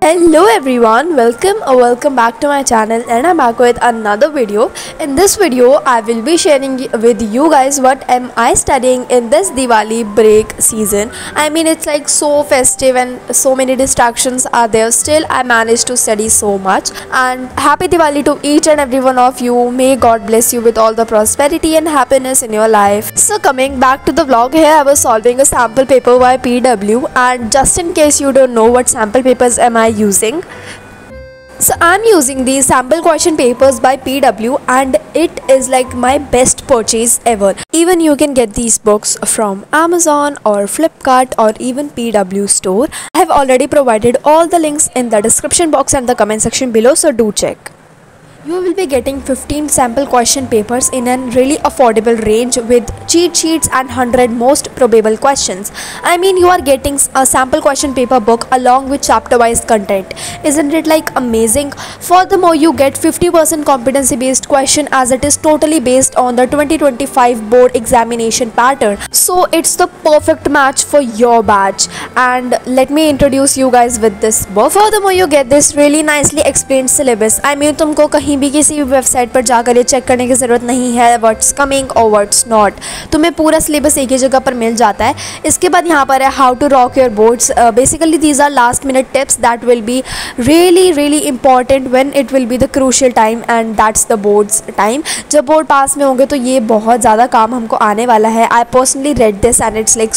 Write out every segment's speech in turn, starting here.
Hello everyone, welcome back to my channel, and I'm back with another video. In this video I will be sharing with you guys what am I studying in this Diwali break season. I mean, it's like so festive and so many distractions are there, still I managed to study so much. And happy Diwali to each and every one of you. May God bless you with all the prosperity and happiness in your life. So coming back to the vlog, here I was solving a sample paper by PW, and just in case you don't know what sample papers am I using, so I'm using these sample question papers by PW, and it is like my best purchase ever. Even you can get these books from Amazon or Flipkart or even PW store. I have already provided all the links in the description box and the comment section below, so do check. You will be getting 15 sample question papers in a really affordable range with cheat sheets and 100 most probable questions. I mean, you are getting a sample question paper book along with chapter wise content. Isn't it like amazing? Furthermore, you get 50% competency based question, as it is totally based on the 2025 board examination pattern. So it's the perfect match for your batch. And let me introduce you guys with this book. Furthermore, you get this really nicely explained syllabus. I mean, तुमको कहीं भी किसी भी website पर जाकर ये check करने की ज़रूरत नहीं है व्हाट्स कमिंग और व्हाट्स नॉट. तुम्हें पूरा सिलेबस एक ही जगह पर मिल जाता है. इसके बाद यहाँ पर है how to rock your boards. Basically these are last minute tips that will be really important when it will be the crucial time, and that's the boards time. जब बोर्ड पास में होंगे तो ये बहुत ज़्यादा काम हमको आने वाला है. I personally read this and it's like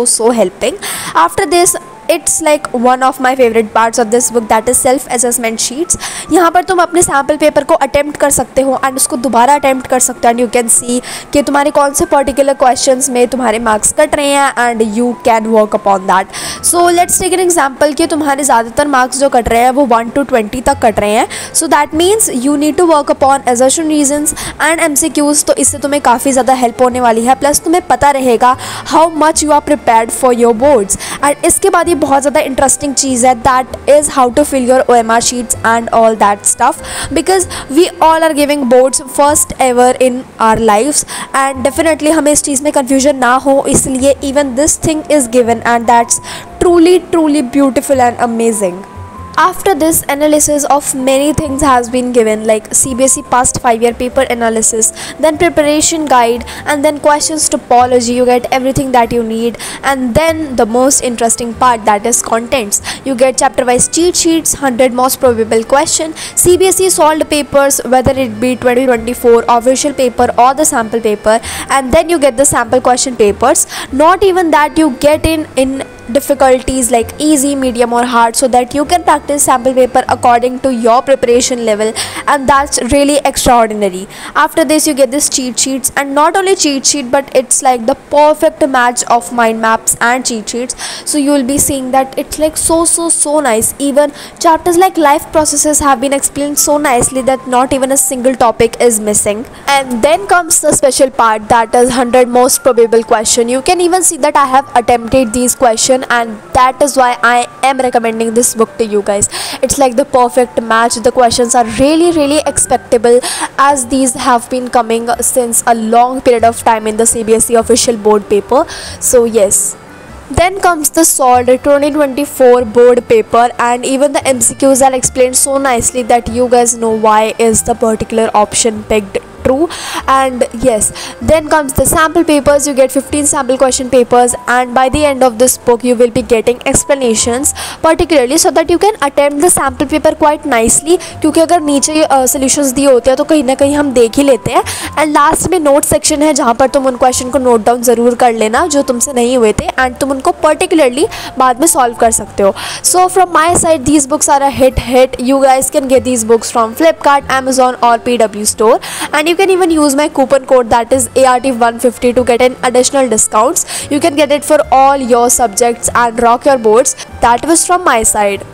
so helping. After this, it's like one of my favorite parts of this book, that is self assessment sheets. यहाँ पर तुम अपने सैम्पल पेपर को अटेम्प्ट कर सकते हो एंड उसको दोबारा अटेम्प्ट कर सकते हो, एंड यू कैन सी कि तुम्हारे कौन से पर्टिकुलर क्वेश्चंस में तुम्हारे मार्क्स कट रहे हैं and you can work upon that. So let's take an example कि तुम्हारे ज़्यादातर मार्क्स जो कट रहे हैं वो 1 to 20 तक कट रहे हैं. So that means you need to work upon assertion reasons and MCQs. तो इससे तुम्हें काफ़ी ज़्यादा हेल्प होने वाली है. प्लस तुम्हें पता रहेगा how much you are prepared for your boards. And इसके बाद ये बहुत ज़्यादा इंटरेस्टिंग चीज़ है, that is how to fill your OMR sheets and all that stuff, because we all are giving boards first ever in our lifes, and definitely हमें इस चीज़ में कन्फ्यूजन ना हो, इसलिए even this thing is given, and that's truly beautiful and amazing. After this, analysis of many things has been given, like CBSE past 5-year paper analysis, then preparation guide, and then questions topology. You get everything that you need. And then the most interesting part, that is contents. You get chapter wise cheat sheets, 100 most probable question, CBSE solved papers, whether it be 2024 official paper or the sample paper, and then you get the sample question papers. Not even that, you get in difficulties like easy, medium or hard, so that you can practice sample paper according to your preparation level, and that's really extraordinary. After this, you get this cheat sheets, and not only cheat sheet, but it's like the perfect match of mind maps and cheat sheets. So you will be seeing that it's like so nice. Even chapters like life processes have been explained so nicely that not even a single topic is missing. And then comes the special part, that is 100 most probable question. You can even see that I have attempted these questions, and that is why I am recommending this book to you guys. It's like the perfect match. The questions are really expectable, as these have been coming since a long period of time in the CBSE official board paper. So yes. Then comes the solved 2024 board paper, and even the MCQs are explained so nicely that you guys know why is the particular option picked true. And yes, then comes the sample papers. You get 15 sample question papers, and by the end of this book you will be getting explanations, particularly so that you can attempt the sample paper quite nicely, क्योंकि अगर नीचे solutions दिए होते हैं तो कहीं ना कहीं हम देख ही लेते हैं. एंड लास्ट में नोट सेक्शन है, जहाँ पर तुम उन क्वेश्चन को नोट डाउन ज़रूर कर लेना जो तुमसे नहीं हुए थे, एंड तुम उनको पर्टिकुलरली बाद में सॉल्व कर सकते हो. So from my side these books are a hit. You guys can get these books from Flipkart, Amazon or PW store, and you can even use my coupon code, that is ART150, to get an additional discounts. You can get it for all your subjects and rock your boards. That was from my side.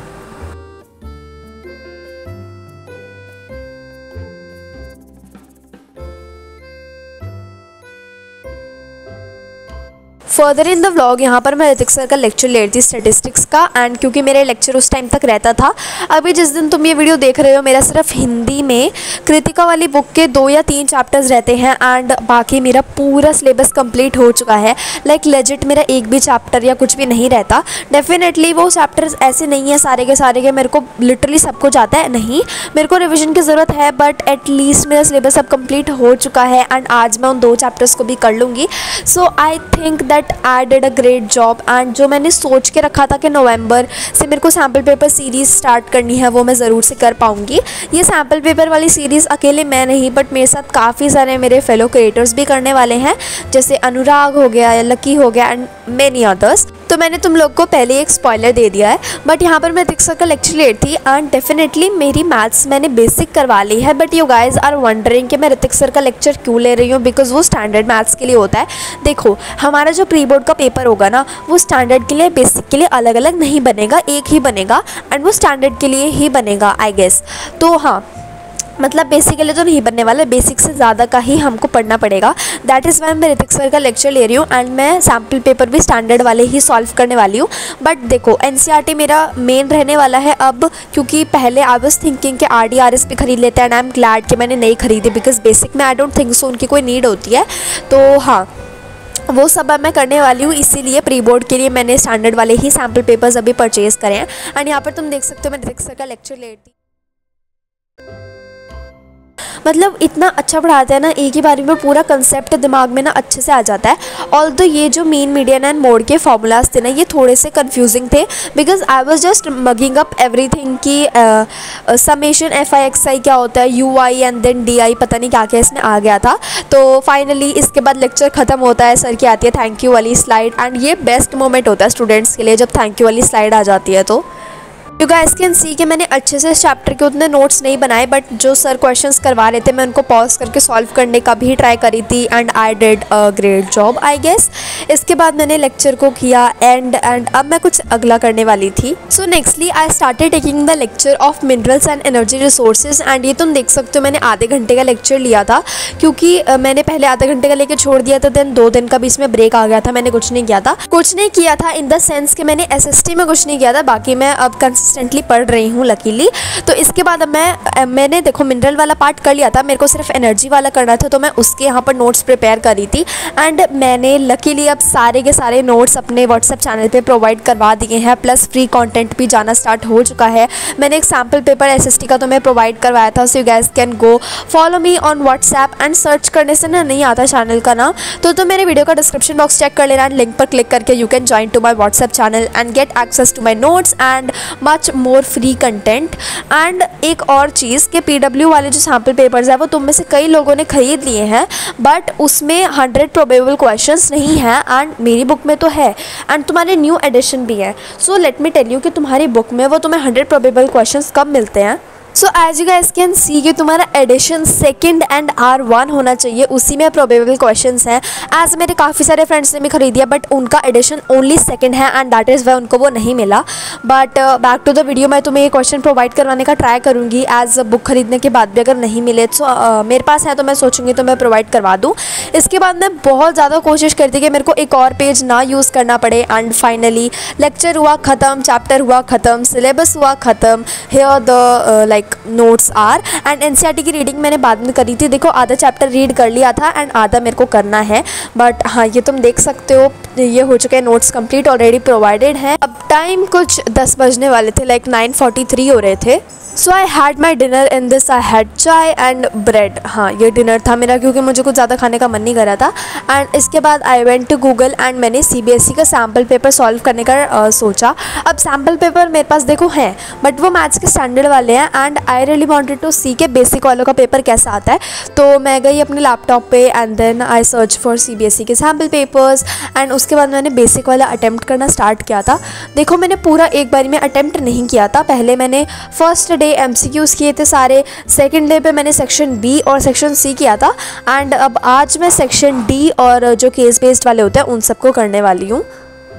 Further in the vlog यहाँ पर मैं Hrithik sir का lecture ले रही थी statistics का, and क्योंकि मेरे लेक्चर उस टाइम तक रहता था। अभी जिस दिन तुम ये वीडियो देख रहे हो मेरा सिर्फ हिंदी में कृतिका वाली बुक के 2 या 3 चैप्टर्स रहते हैं, एंड बाकी मेरा पूरा सिलेबस कंप्लीट हो चुका है। लाइक लेजिट मेरा एक भी चैप्टर या कुछ भी नहीं रहता। डेफिनेटली वो चैप्टर्स ऐसे नहीं है सारे के मेरे को लिटरली सब कुछ आता है, नहीं, मेरे को रिविजन की ज़रूरत है, बट एटलीस्ट मेरा सिलेबस अब कंप्लीट हो चुका है एंड आज मैं उन 2 चैप्टर्स को भी कर लूँगी। So I think that I did a great job. And जो मैंने सोच के रखा था कि नवंबर से मेरे को सैम्पल पेपर सीरीज़ स्टार्ट करनी है वो मैं ज़रूर से कर पाऊँगी। ये सैम्पल पेपर वाली सीरीज़ अकेले मैं नहीं बट मेरे साथ काफ़ी सारे मेरे फेलो क्रिएटर्स भी करने वाले हैं, जैसे अनुराग हो गया, लकी हो गया एंड मेनी अदर्स। तो मैंने तुम लोग को पहले एक स्पॉइलर दे दिया है, बट यहाँ पर मैं ऋतिक सर का लेक्चर ले रही थी एंड डेफिनेटली मेरी मैथ्स मैंने बेसिक करवा ली है। But you guys are wondering कि मैं ऋतिक सर का लेक्चर क्यों ले रही हूँ, बिकॉज वो स्टैंडर्ड मैथ्स के लिए होता है। देखो हमारा जो प्री बोर्ड का पेपर होगा ना वो स्टैंडर्ड के लिए बेसिक के लिए अलग अलग नहीं बनेगा, एक ही बनेगा एंड वो स्टैंडर्ड के लिए ही बनेगा आई गेस। तो हाँ, मतलब बेसिक के लिए तो नहीं बनने वाला, बेसिक से ज़्यादा का ही हमको पढ़ना पड़ेगा। दैट इज़ वाई मैं ऋतिक सर का लेक्चर ले रही हूँ एंड मैं सैम्पल पेपर भी स्टैंडर्ड वाले ही सॉल्व करने वाली हूँ। बट देखो एनसीईआरटी मेरा मेन रहने वाला है अब, क्योंकि पहले आई वाज थिंकिंग कि आरडीआरएस भी खरीद लेते हैं एंड आई एम ग्लैड कि मैंने नहीं खरीदी, बिकॉज बेसिक में आई डोंट थिंक सो उनकी कोई नीड होती है। तो हाँ, वो सब अब मैं करने वाली हूँ, इसीलिए प्री बोर्ड के लिए मैंने स्टैंडर्ड वाले ही सैम्पल पेपर्स अभी परचेज़ करे हैं। एंड यहाँ पर तुम देख सकते हो मैं ऋतिक सर का लेक्चर ले रही थी। मतलब इतना अच्छा पढ़ाते हैं ना, एक ही बारी में पूरा कंसेप्ट दिमाग में ना अच्छे से आ जाता है। ऑल्दो ये जो मीन, मीडियन एंड मोड के फॉर्मूलाज थे ना ये थोड़े से कंफ्यूजिंग थे, because I was just mugging up everything कि summation F I X I क्या होता है, U I and then D I, पता नहीं क्या क्या इसमें आ गया था। तो फाइनली इसके बाद लेक्चर ख़त्म होता है, सर की आती है थैंक यू वाली स्लाइड, एंड ये बेस्ट मोमेंट होता है स्टूडेंट्स के लिए जब थैंक यू वाली स्लाइड आ जाती है। तो यू गाइस कैन सी कि मैंने अच्छे से इस चैप्टर के उतने नोट्स नहीं बनाए, बट जो सर क्वेश्चंस करवा रहे थे मैं उनको पॉज करके सॉल्व करने का भी ट्राई करी थी and I did a great job I guess. इसके बाद मैंने लेक्चर को किया एंड अब मैं कुछ अगला करने वाली थी। So nextly I started taking the lecture of minerals and energy resources, and ये तुम देख सकते हो मैंने आधे घंटे का लेक्चर लिया था, क्योंकि मैंने पहले आधे घंटे का लेकर छोड़ दिया था, देन 2 दिन का बीच में ब्रेक आ गया था, मैंने कुछ नहीं किया था इन द सेंस कि मैंने एसएसटी में कुछ नहीं किया था, बाकी मैं अब कंसिस्टेंटली पढ़ रही हूँ लकीली। तो इसके बाद अब मैंने देखो मिनरल वाला पार्ट कर लिया था, मेरे को सिर्फ एनर्जी वाला करना था, तो मैं उसके यहाँ पर नोट्स प्रिपेयर करी थी एंड मैंने लकीली अब सारे के सारे नोट्स अपने व्हाट्सएप चैनल पे प्रोवाइड करवा दिए हैं, प्लस फ्री कंटेंट भी जाना स्टार्ट हो चुका है। मैंने एक सैम्पल पेपर एसएसटी का तुम्हें प्रोवाइड करवाया था, so you guys can go follow me on WhatsApp and search करने से ना नहीं आता चैनल का नाम, तो मेरे वीडियो का डिस्क्रिप्शन बॉक्स चेक कर लेना एंड लिंक पर क्लिक करके you can join to my WhatsApp channel and get access to my notes and much more free content. And एक और चीज़ कि पीडब्ल्यू वाले जो सैम्पल पेपर्स है वो तुम में से कई लोगों ने खरीद लिए हैं, बट उसमें 100 प्रोबेबल क्वेश्चंस नहीं है एंड मेरी बुक में तो है एंड तुम्हारे न्यू एडिशन भी है। So let me tell you कि तुम्हारी बुक में वो तुम्हें 100 प्रोबेबल क्वेश्चंस कब मिलते हैं। So as you guys can see कि तुम्हारा एडिशन 2nd एंड R1 होना चाहिए, उसी में प्रोबेबल क्वेश्चंस हैं। एज मेरे काफ़ी सारे फ्रेंड्स ने भी खरीदिया बट उनका एडिशन ओनली 2nd है एंड दैट इज़ वाई उनको वो नहीं मिला। But back to the video, मैं तुम्हें ये क्वेश्चन प्रोवाइड करवाने का ट्राई करूँगी एज बुक खरीदने के बाद भी अगर नहीं मिले तो मेरे पास है तो मैं सोचूंगी तो मैं प्रोवाइड करवा दूँ। इसके बाद मैं बहुत ज़्यादा कोशिश करती कि मेरे को एक और पेज ना यूज़ करना पड़े एंड फाइनली लेक्चर हुआ ख़त्म, चैप्टर हुआ ख़त्म, सिलेबस हुआ ख़त्म, here the like notes are. And NCERT की रीडिंग मैंने बाद में करी थी, देखो आधा चैप्टर रीड कर लिया था एंड आधा मेरे को करना है। बट हाँ, ये तुम देख सकते हो ये हो चुके हैं, नोट्स कंप्लीट ऑलरेडी प्रोवाइडेड है। अब टाइम कुछ 10 बजने वाले थे, लाइक 9:43 हो रहे थे। So I had my dinner in this, I had chai and bread. हाँ, ये डिनर था मेरा क्योंकि मुझे कुछ ज़्यादा खाने का मन नहीं कर रहा था। एंड इसके बाद I went to Google and मैंने सीबीएसई का सैम्पल पेपर सॉल्व करने का सोचा। अब सैम्पल पेपर मेरे पास देखो हैं बट वो मैथ्स के स्टैंडर्ड वाले हैं and I really wanted to see के बेसिक वालों का पेपर कैसा आता है। तो मैं गई अपने लैपटॉप पे and then I search for CBSE के सैम्पल पेपर्स एंड उसके बाद मैंने बेसिक वाला अटैम्प्ट करना स्टार्ट किया था। देखो मैंने पूरा एक बार में अटैम्प्ट नहीं किया था, पहले मैंने फर्स्ट डे एमसीक्यूज़ किए थे सारे, सेकंड डे पे मैंने सेक्शन बी और सेक्शन सी किया था एंड अब आज मैं सेक्शन डी और जो केस बेस्ड वाले होते हैं उन सबको करने वाली हूँ।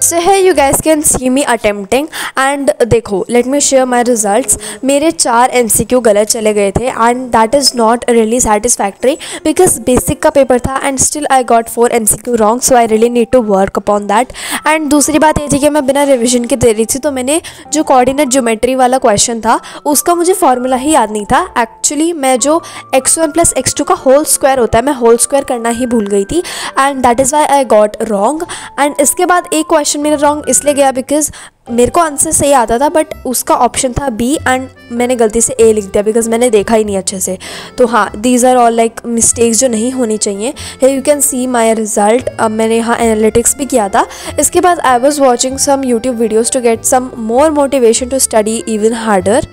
So here you guys can see me attempting and देखो let me share my results. मेरे 4 MCQ गलत चले गए थे and that is not really satisfactory because basic का पेपर था and still I got 4 MCQ wrong, so I really need to work upon that. And दूसरी बात ये थी कि मैं बिना रिविजन के दे रही थी, तो मैंने जो कोऑर्डिनेट ज्योमेट्री वाला क्वेश्चन था उसका मुझे फॉर्मूला ही याद नहीं था. एक्चुअली मैं जो x1 + x2 का होल स्क्वायर होता है मैं होल स्क्वायर करना ही भूल गई थी and that is why I got wrong. And इसके बाद एक क्वेश्चन मेरा रॉन्ग इसलिए गया बिकॉज मेरे को आंसर सही आता था बट उसका ऑप्शन था बी एंड मैंने गलती से ए लिख दिया बिकॉज मैंने देखा ही नहीं अच्छे से. तो हाँ, these are all like mistakes जो नहीं होनी चाहिए. You can see my result. अब मैंने यहाँ एनालिटिक्स भी किया था. इसके बाद I was watching some YouTube videos to get some more motivation to study even harder.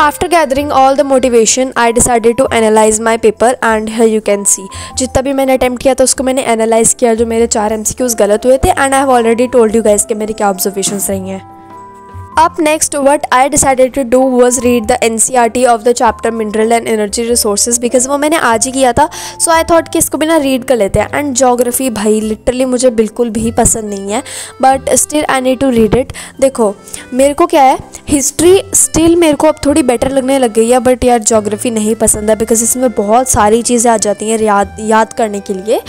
After gathering all the motivation, I decided to analyze my paper and here you can see जितना भी मैंने attempt किया था उसको मैंने analyze किया जो मेरे 4 MCQs गलत हुए थे and I have already told you guys कि मेरी क्या observations रही हैं. Up next, what I decided to do was read the NCERT of the chapter Mineral and Energy Resources because वो मैंने आज ही किया था. So I thought कि इसको भी ना रीड कर लेते हैं. एंड जोग्राफी भाई लिटरली मुझे बिल्कुल भी पसंद नहीं है but still I need to read it. देखो मेरे को क्या है, हिस्ट्री स्टिल मेरे को अब थोड़ी बेटर लगने लग गई है बट यार जोग्राफी नहीं पसंद है बिकॉज इसमें बहुत सारी चीज़ें आ जाती हैं याद करने के लिए.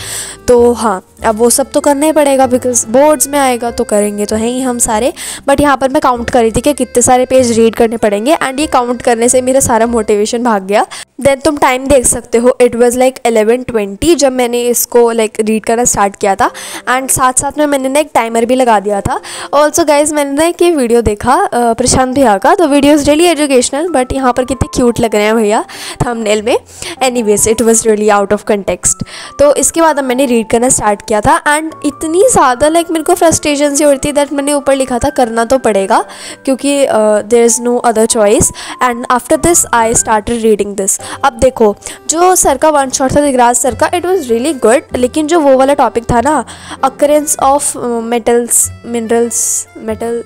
तो हाँ, अब वो सब तो करना ही पड़ेगा बिकॉज बोर्ड्स में आएगा तो करेंगे तो हैं ही हम सारे. बट यहाँ पर मैं काउंट कर रही थी कि कितने सारे पेज रीड करने पड़ेंगे एंड ये काउंट करने से मेरा सारा मोटिवेशन भाग गया. देन तुम टाइम देख सकते हो, इट वाज लाइक 11:20 जब मैंने इसको लाइक रीड करना स्टार्ट किया था एंड साथ साथ में मैंने ना एक टाइमर भी लगा दिया था. ऑल्सो गाइज मैंने ना एक वीडियो देखा प्रशांत भैया का, तो video is really educational but यहाँ पर कितने क्यूट लग रहे हैं भैया थंबनेल में. Anyways it was really out of context. तो इसके बाद अब मैंने रीड करना स्टार्ट किया था एंड इतनी ज़्यादा लाइक मेरे को फ्रस्ट्रेशन सी होती दैट मैंने ऊपर लिखा था करना तो पड़ेगा क्योंकि there is no other choice. And after this I started reading this. अब देखो जो सर का वन शॉट था दिगराज सर का, इट वाज रियली गुड, लेकिन जो वो वाला टॉपिक था ना occurrence of metals minerals metal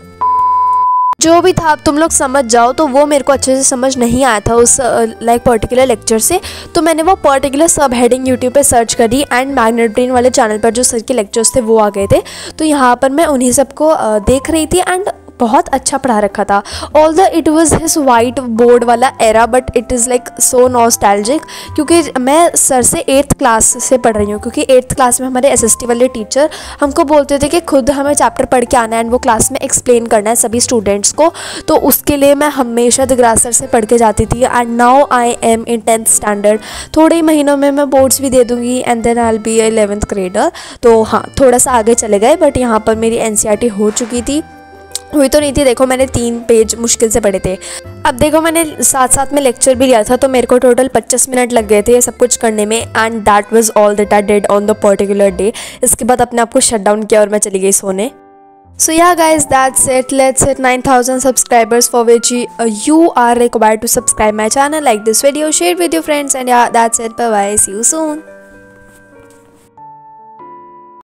जो भी था, अब तुम लोग समझ जाओ, तो वो मेरे को अच्छे से समझ नहीं आया था उस लाइक पर्टिकुलर लेक्चर से. तो मैंने वो पर्टिकुलर सब हेडिंग यूट्यूब पे सर्च करी एंड मैग्नेट ब्रेन वाले चैनल पर जो सर के लेक्चर्स थे वो आ गए थे. तो यहाँ पर मैं उन्हीं सबको देख रही थी एंड बहुत अच्छा पढ़ा रखा था. All the it was his whiteboard वाला era but it is like so nostalgic क्योंकि मैं सर से 8th क्लास से पढ़ रही हूँ क्योंकि 8th क्लास में हमारे SST वाले टीचर हमको बोलते थे कि खुद हमें चैप्टर पढ़ के आना है एंड वो क्लास में एक्सप्लेन करना है सभी स्टूडेंट्स को. तो उसके लिए मैं हमेशा दिगराज सर से पढ़ के जाती थी and now I am in 10th standard. थोड़े ही महीनों में मैं बोर्ड्स भी दे दूँगी and then I will be 11th grader. तो हाँ, थोड़ा सा आगे चले गए बट यहाँ पर मेरी NCERT हो चुकी थी, हुई तो नहीं थी. देखो मैंने 3 पेज मुश्किल से पढ़े थे. अब देखो मैंने साथ साथ में लेक्चर भी लिया था तो मेरे को टोटल 25 मिनट लग गए थे ये सब कुछ करने में and that was all that I did on the particular day. इसके बाद अपने आप को शट डाउन किया और मैं चली गई सोने. So yeah guys, that's it. Let's hit 9,000 subscribers for which you are required to subscribe my channel, like this video, share with your friends, and yeah, that's it. Bye bye, see you soon.